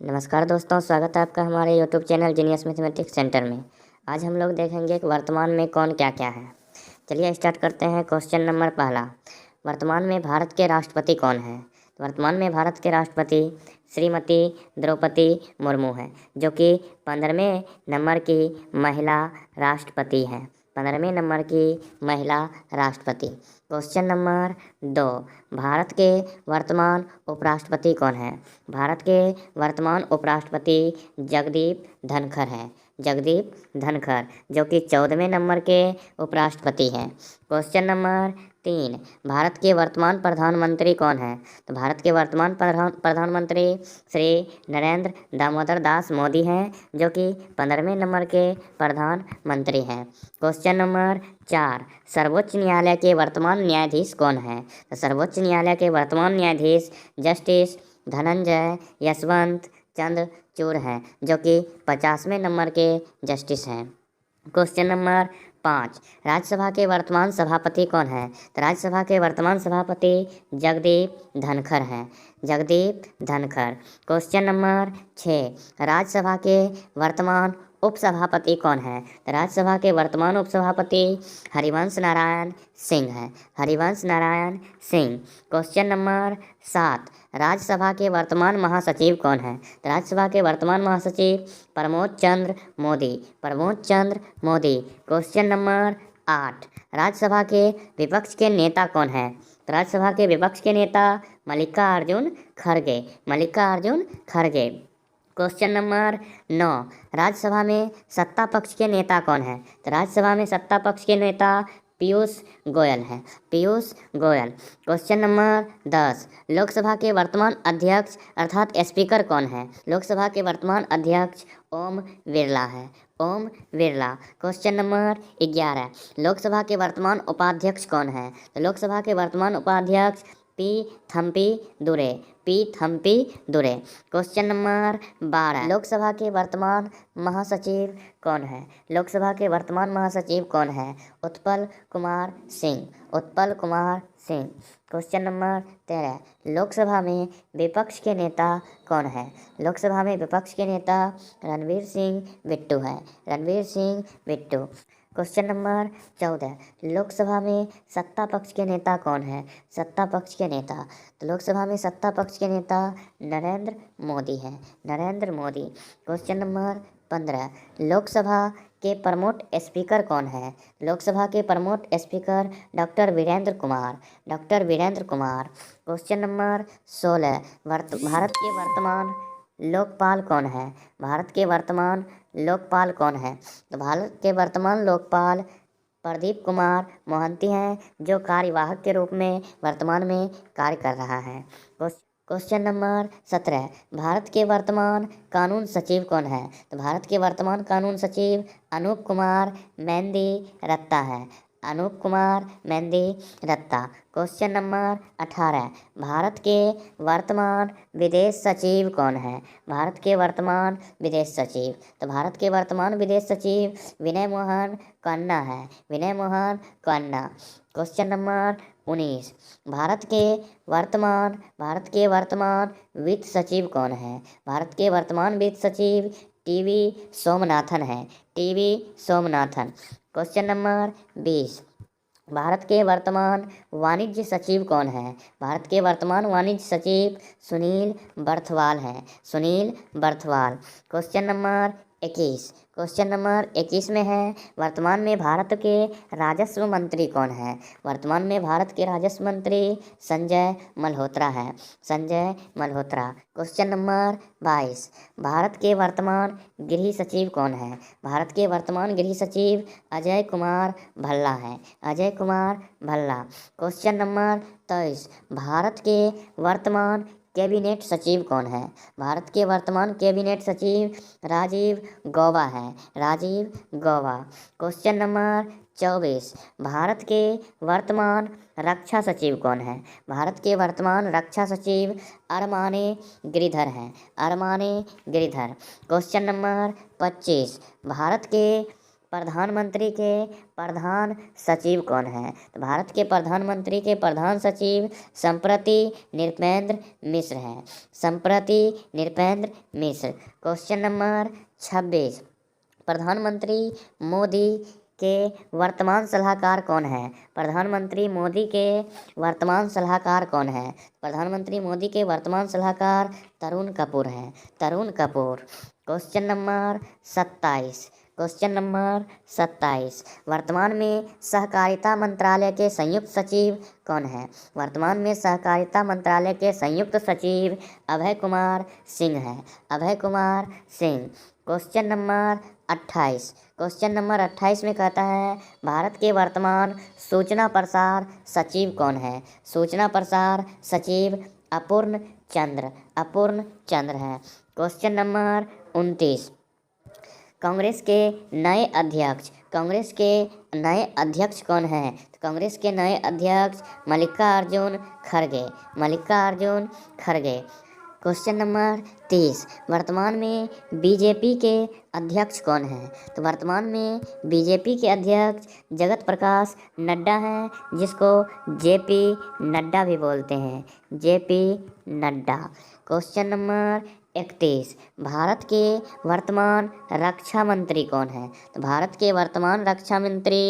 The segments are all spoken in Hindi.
नमस्कार दोस्तों, स्वागत है आपका हमारे YouTube channel genius mathematics centre में। आज हम लोग देखेंगे कि वर्तमान में कौन क्या क्या है। चलिए स्टार्ट करते हैं। क्वेश्चन नंबर पहला, वर्तमान में भारत के राष्ट्रपति कौन है? तो वर्तमान में भारत के राष्ट्रपति श्रीमती द्रौपदी मुर्मू है, जो कि 15वें नंबर की महिला राष्ट्रपति हैं। 15वें नंबर की महिला राष्ट्रपति। क्वेश्चन नंबर 2, भारत के वर्तमान उपराष्ट्रपति कौन है? भारत के वर्तमान उपराष्ट्रपति जगदीप धनखड़ हैं। जगदीप धनखड़, जो कि 14वें नंबर के उपराष्ट्रपति हैं। क्वेश्चन नंबर 3, भारत के वर्तमान प्रधानमंत्री कौन है? तो भारत के वर्तमान प्रधानमंत्री श्री नरेंद्र दामोदर दास मोदी हैं, जो कि 15वें नंबर के प्रधानमंत्री हैं। क्वेश्चन नंबर 4, सर्वोच्च न्यायालय के वर्तमान न्यायाधीश कौन है? तो सर्वोच्च न्यायालय के वर्तमान न्यायाधीश जस्टिस धनंजय यशवंत चंद्रचूड़ हैं, जो कि 50वें नंबर के जस्टिस हैं। क्वेश्चन नंबर 5, राज्यसभा के वर्तमान सभापति कौन है? तो राज्यसभा के वर्तमान सभापति जगदीप धनखड़ हैं। जगदीप धनखड़। क्वेश्चन नंबर 6, राज्यसभा के वर्तमान उपसभापति कौन है? तो राज्यसभा के वर्तमान उपसभापति हरिवंश नारायण सिंह हैं। हरिवंश नारायण सिंह। क्वेश्चन नंबर 7, राज्यसभा के वर्तमान महासचिव कौन है? तो राज्यसभा के वर्तमान महासचिव प्रमोद चंद्र मोदी। प्रमोद चंद्र मोदी। क्वेश्चन नंबर 8, राज्यसभा के विपक्ष के नेता कौन है? तो राज्यसभा के विपक्ष के नेता मल्लिकार्जुन खड़गे। मल्लिकार्जुन खड़गे। क्वेश्चन नंबर 9, राज्यसभा में सत्ता पक्ष के नेता कौन है? तो राज्यसभा में सत्ता पक्ष के नेता पीयूष गोयल हैं। पीयूष गोयल। क्वेश्चन नंबर 10, लोकसभा के वर्तमान अध्यक्ष अर्थात स्पीकर कौन है? लोकसभा के वर्तमान अध्यक्ष ओम बिरला है। ओम बिरला। क्वेश्चन नंबर 11, लोकसभा के वर्तमान उपाध्यक्ष कौन है? तो लोकसभा के वर्तमान उपाध्यक्ष P Thambidurai. P Thambidurai. Question number 12, Lok Sabha के वर्तमान महासचिव कौन है? लोकसभा के वर्तमान महासचिव कौन है? उत्पल कुमार सिंह। उत्पल कुमार सिंह। क्वेश्चन नंबर 13, लोकसभा में विपक्ष के नेता कौन है? लोकसभा में विपक्ष के नेता रणवीर सिंह बिट्टू हैं। रणवीर सिंह बिट्टू। क्वेश्चन नंबर 14, लोकसभा में सत्ता पक्ष के नेता कौन है? सत्ता पक्ष के नेता। तो लोकसभा में सत्ता पक्ष के नेता नरेंद्र मोदी हैं। नरेंद्र मोदी। क्वेश्चन नंबर 15, लोकसभा के प्रमुख स्पीकर कौन है? लोकसभा के प्रमुख speaker doctor Virendra Kumar. Doctor Virendra Kumar. Question number 16, Bharat के वर्तमान लोकपाल कौन है? भारत के वर्तमान लोकपाल कौन है? तो भारत के वर्तमान लोकपाल प्रदीप कुमार मोहंती हैं, जो कार्यवाहक के रूप में वर्तमान में कार्य कर रहा है। क्वेश्चन नंबर 17, भारत के वर्तमान कानून सचिव कौन है? तो भारत के वर्तमान कानून सचिव अनूप कुमार मेहंदी रत्ता है। अनूप कुमार मेहंदी रत्ता। क्वेश्चन नंबर 18, भारत के वर्तमान विदेश सचिव कौन है? भारत के वर्तमान विदेश सचिव। तो भारत के वर्तमान विदेश सचिव विनय मोहन क्वान्ना है। विनय मोहन क्वान्ना। क्वेश्चन नंबर 19, भारत के वर्तमान वित्त सचिव कौन है? भारत के वर्तमान वित्त सचिव टीवी सोमनाथन है। TV Somanathan. Question number 20, Bharat के वर्तमान वाणिज्य सचिव कौन है? भारत के वर्तमान वाणिज्य सचिव सुनील बर्थवाल हैं। Sunil Barthwal. Question number 21, question number 21 में है, वर्तमान में भारत के राजस्व मंत्री कौन है? वर्तमान में भारत के राजस्व मंत्री संजय मल्होत्रा हैं। संजय मल्होत्रा। क्वेश्चन नंबर 22, भारत के वर्तमान गृह सचिव कौन है? भारत के वर्तमान गृह सचिव अजय कुमार भल्ला हैं। अजय कुमार भल्ला। क्वेश्चन नंबर 23, भारत के वर्तमान कैबिनेट सचिव कौन है? भारत के वर्तमान कैबिनेट सचिव राजीव गौबा हैं। राजीव गौबा। क्वेश्चन नंबर 24, भारत के वर्तमान रक्षा सचिव कौन है? भारत के वर्तमान रक्षा सचिव अरमाने गिरिधर हैं। अरमाने गिरिधर। क्वेश्चन नंबर 25, भारत के प्रधानमंत्री के प्रधान सचिव कौन है? तो भारत के प्रधानमंत्री के प्रधान सचिव संप्रति नृपेंद्र मिश्र हैं। संप्रति नृपेंद्र मिश्र। क्वेश्चन नंबर 26, प्रधानमंत्री मोदी के वर्तमान सलाहकार कौन है? प्रधानमंत्री मोदी के वर्तमान सलाहकार कौन है? प्रधानमंत्री मोदी के वर्तमान सलाहकार तरुण कपूर हैं। Tarun Kapoor. Question number 27, question number 27, वर्तमान में सहकारिता मंत्रालय के संयुक्त सचिव कौन है? वर्तमान में सहकारिता मंत्रालय के संयुक्त सचिव अभय कुमार सिंह हैं। Abhay Kumar Singh. Question number 28, question number 28 में कहता है भारत के वर्तमान सूचना प्रसार सचिव कौन है? सूचना प्रसार सचिव अपूर्ण चंद्र। अपूर्ण चंद्र है। क्वेश्चन नंबर 29, कांग्रेस के नए अध्यक्ष, कांग्रेस के नए अध्यक्ष कौन हैं? तो कांग्रेस के नए अध्यक्ष मल्लिकार्जुन खड़गे। मल्लिकार्जुन खड़गे। क्वेश्चन नंबर 30, वर्तमान में बीजेपी के अध्यक्ष कौन हैं? तो वर्तमान में बीजेपी के अध्यक्ष जगत प्रकाश नड्डा हैं, जिसको जेपी नड्डा भी बोलते हैं। JP Nadda. Question number 31, Bharat के वर्तमान रक्षा मंत्री कौन है? तो भारत के वर्तमान रक्षा मंत्री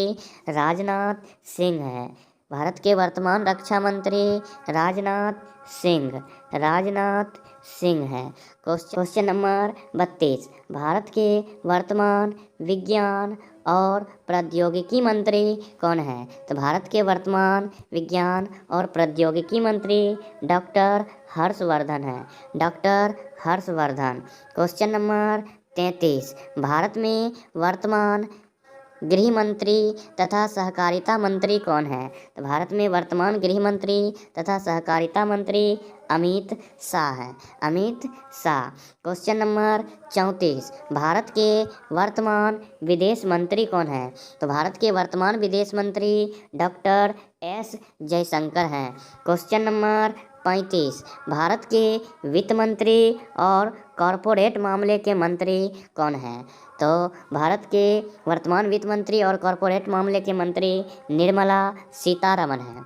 राजनाथ सिंह हैं। भारत के वर्तमान रक्षा मंत्री राजनाथ सिंह। राजनाथ सिंह हैं। क्वेश्चन नंबर 32, भारत के वर्तमान विज्ञान और प्रौद्योगिकी मंत्री कौन है? तो भारत के वर्तमान विज्ञान और प्रौद्योगिकी मंत्री डॉक्टर हर्षवर्धन हैं। Doctor Harshvardhan. Question number 33, Bharat में वर्तमान गृह मंत्री तथा सहकारिता मंत्री कौन है? तो भारत में वर्तमान गृह मंत्री तथा सहकारिता मंत्री अमित शाह हैं। अमित शाह। क्वेश्चन नंबर 34, भारत के वर्तमान विदेश मंत्री कौन है? तो भारत के वर्तमान विदेश मंत्री डॉक्टर एस जयशंकर हैं। क्वेश्चन नंबर 35, भारत के वित्त मंत्री और कॉरपोरेट मामले के मंत्री कौन हैं? तो भारत के वर्तमान वित्त मंत्री और कॉरपोरेट मामले के मंत्री निर्मला सीतारमण हैं।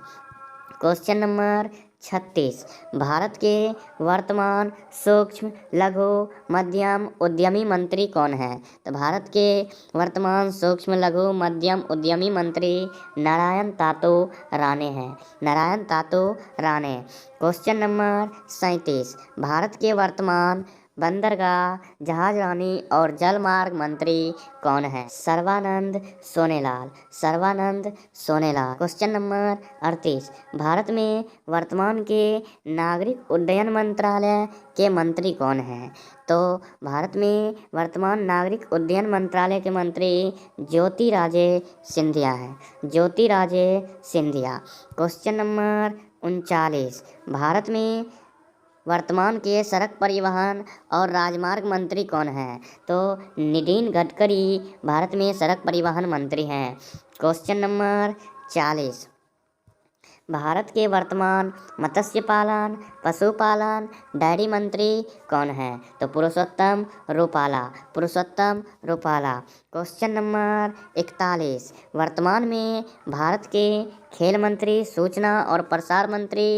क्वेश्चन नंबर 36, भारत के वर्तमान सूक्ष्म लघु मध्यम उद्यमी मंत्री कौन है? तो भारत के वर्तमान सूक्ष्म लघु मध्यम उद्यमी मंत्री नारायण तातो राणे हैं। नारायण तातो राणे। क्वेश्चन नंबर 37, भारत के वर्तमान बंदरगाह, जहाजरानी और जलमार्ग मंत्री कौन है? सर्बानंद सोनोवाल। सर्बानंद सोनोवाल। क्वेश्चन नंबर 38, भारत में वर्तमान के नागरिक उड्डयन मंत्रालय के मंत्री कौन हैं? तो भारत में वर्तमान नागरिक उड्डयन मंत्रालय के मंत्री ज्योतिराजे सिंधिया हैं। ज्योतिराजे सिंधिया। क्वेश्चन नंबर 39, भारत में वर्तमान के सड़क परिवहन और राजमार्ग मंत्री कौन हैं? तो नितिन गडकरी भारत में सड़क परिवहन मंत्री हैं। क्वेश्चन नंबर 40, भारत के वर्तमान मत्स्य पालन, पशुपालन, डेयरी मंत्री कौन हैं? तो पुरुषोत्तम रूपाला। पुरुषोत्तम रूपाला। क्वेश्चन नंबर 41, वर्तमान में भारत के खेल मंत्री, सूचना और प्रसार मंत्री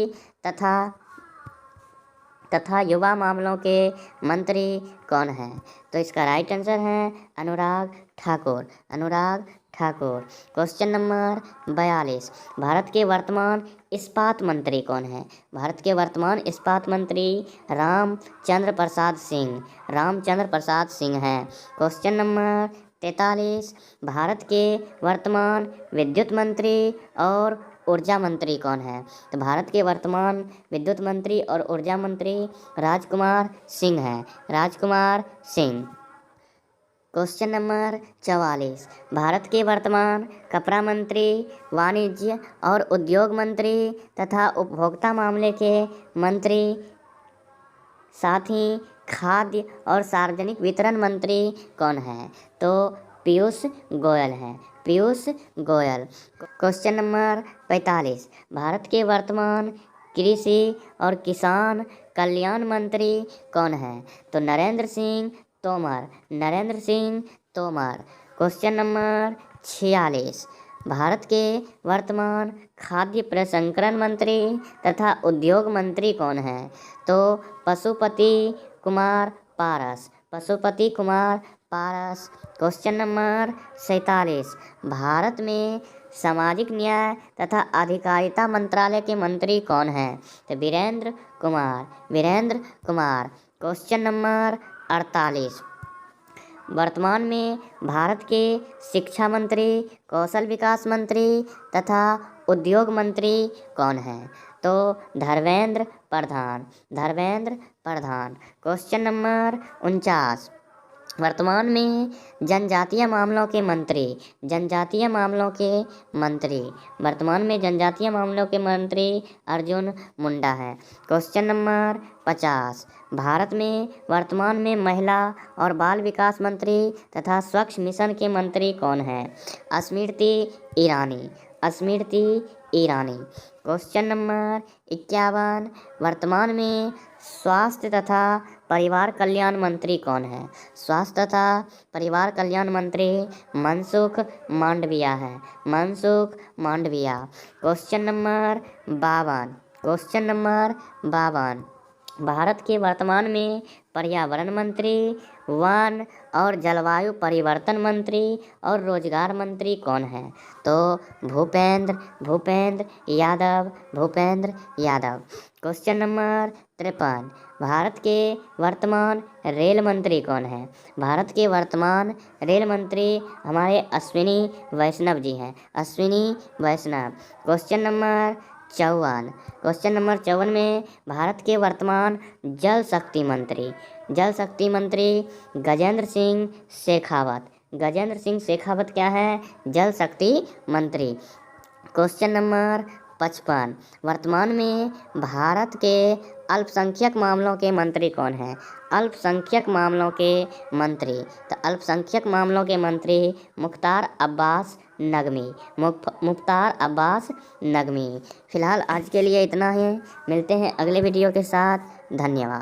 तथा युवा मामलों के मंत्री कौन हैं? तो इसका राइट आंसर है अनुराग ठाकुर। अनुराग ठाकुर। क्वेश्चन नंबर 42, भारत के वर्तमान इस्पात मंत्री कौन है? भारत के वर्तमान इस्पात मंत्री रामचंद्र प्रसाद सिंह। रामचंद्र प्रसाद सिंह हैं। क्वेश्चन नंबर 43, भारत के वर्तमान विद्युत मंत्री और ऊर्जा मंत्री कौन है? तो भारत के वर्तमान विद्युत मंत्री और ऊर्जा मंत्री राजकुमार सिंह हैं। राजकुमार सिंह। क्वेश्चन नंबर 44, भारत के वर्तमान कपड़ा मंत्री, वाणिज्य और उद्योग मंत्री तथा उपभोक्ता मामले के मंत्री, साथ ही खाद्य और सार्वजनिक वितरण मंत्री कौन है? तो पीयूष गोयल हैं। पीयूष गोयल। क्वेश्चन नंबर 45, भारत के वर्तमान कृषि और किसान कल्याण मंत्री कौन है? तो नरेंद्र सिंह तोमर। नरेंद्र सिंह तोमर। क्वेश्चन नंबर 46, भारत के वर्तमान खाद्य प्रसंस्करण मंत्री तथा उद्योग मंत्री कौन है? तो पशुपति कुमार पारस, पशुपति कुमार पारस। क्वेश्चन नंबर 47, भारत में सामाजिक न्याय तथा अधिकारिता मंत्रालय के मंत्री कौन हैं? तो वीरेंद्र कुमार, वीरेंद्र कुमार। क्वेश्चन नंबर 48, वर्तमान में भारत के शिक्षा मंत्री, कौशल विकास मंत्री तथा उद्योग मंत्री कौन हैं? तो धर्मेंद्र प्रधान, धर्मेंद्र प्रधान। क्वेश्चन नंबर 49, वर्तमान में जनजातीय मामलों के मंत्री, जनजातीय मामलों के मंत्री, वर्तमान में जनजातीय मामलों के मंत्री अर्जुन मुंडा है। क्वेश्चन नंबर 50, भारत में वर्तमान में महिला और बाल विकास मंत्री तथा स्वच्छ मिशन के मंत्री कौन हैं? स्मृति ईरानी, स्मृति ईरानी। क्वेश्चन नंबर 51, वर्तमान में स्वास्थ्य तथा परिवार कल्याण मंत्री कौन है? स्वास्थ्य तथा परिवार कल्याण मंत्री मनसुख मांडविया है, Mansukh Mandaviya. Question number 52, question number 52, Bharat के वर्तमान में पर्यावरण मंत्री, वन और जलवायु परिवर्तन मंत्री और रोजगार मंत्री कौन है? तो भूपेंद्र यादव, भूपेंद्र यादव। क्वेश्चन नंबर 53, भारत के वर्तमान रेल मंत्री कौन है? भारत के वर्तमान रेल मंत्री हमारे अश्विनी वैष्णव जी हैं, अश्विनी वैष्णव। क्वेश्चन नंबर 54, क्वेश्चन नंबर 54 में भारत के वर्तमान जल शक्ति मंत्री, जल शक्ति मंत्री गजेंद्र सिंह शेखावत, गजेंद्र सिंह शेखावत क्या है? जल शक्ति मंत्री। क्वेश्चन नंबर 55, वर्तमान में भारत के अल्पसंख्यक मामलों के मंत्री कौन हैं? अल्पसंख्यक मामलों के मंत्री, तो अल्पसंख्यक मामलों के मंत्री मुख्तार अब्बास नकवी, मुख्तार अब्बास नकवी। फिलहाल आज के लिए इतना ही, मिलते हैं अगले वीडियो के साथ। धन्यवाद।